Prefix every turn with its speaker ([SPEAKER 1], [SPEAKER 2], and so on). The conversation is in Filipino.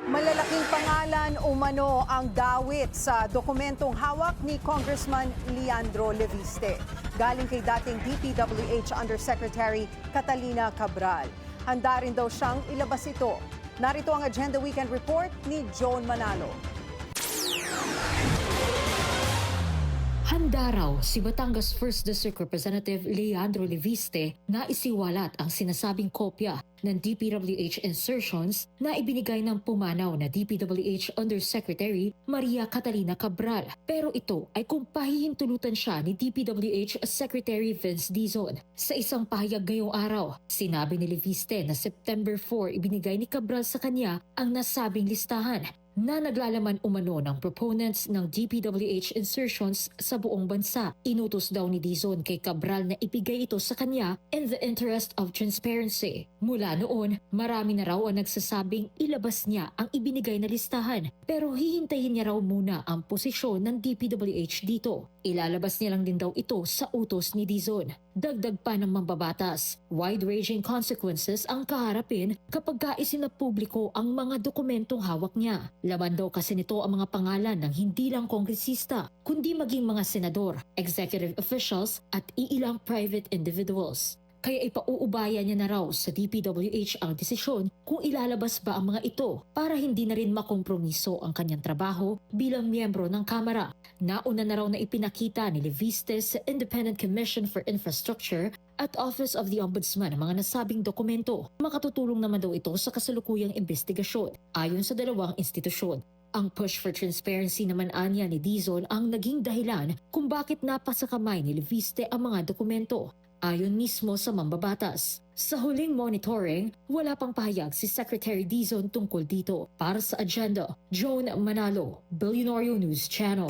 [SPEAKER 1] Malalaking pangalan umano ang dawit sa dokumentong hawak ni Congressman Leandro Leviste. Galing kay dating DPWH Undersecretary Catalina Cabral. Handa rin daw siyang ilabas ito. Narito ang Agenda Weekend Report ni Joan Manalo.
[SPEAKER 2] Handa raw si Batangas 1st District Representative Leandro Leviste na isiwalat ang sinasabing kopya ng DPWH insertions na ibinigay ng pumanaw na DPWH Undersecretary Maria Catalina Cabral. Pero ito ay kung pahihintulutan siya ni DPWH Secretary Vince Dizon. Sa isang pahayag ngayong araw, sinabi ni Leviste na September 4 ibinigay ni Cabral sa kanya ang nasabing listahan na naglalaman umano ng proponents ng DPWH insertions sa buong bansa. Inutos daw ni Dizon kay Cabral na ibigay ito sa kanya in the interest of transparency. Mula noon, marami na raw ang nagsasabing ilabas niya ang ibinigay na listahan, pero hihintayin niya raw muna ang posisyon ng DPWH dito. Ilalabas niya lang din daw ito sa utos ni Dizon. Dagdag pa ng mambabatas, wide-ranging consequences ang kaharapin kapag isinapubliko ang mga dokumentong hawak niya. Laban daw kasi nito ang mga pangalan ng hindi lang kongresista, kundi maging mga senador, executive officials at iilang private individuals. Kaya ipauubaya niya na raw sa DPWH ang desisyon kung ilalabas ba ang mga ito para hindi na rin makompromiso ang kanyang trabaho bilang miyembro ng Kamara. Nauna na raw na ipinakita ni Leviste sa Independent Commission for Infrastructure at Office of the Ombudsman ang mga nasabing dokumento. Makatutulong naman daw ito sa kasalukuyang investigasyon ayon sa dalawang institusyon. Ang push for transparency naman anya ni Dizon ang naging dahilan kung bakit napasa kamay ni Leviste ang mga dokumento. Ayon mismo sa mambabatas. Sa huling monitoring, wala pang pahayag si Secretary Dizon tungkol dito. Para sa Agenda, Joan Manalo, Billionario News Channel.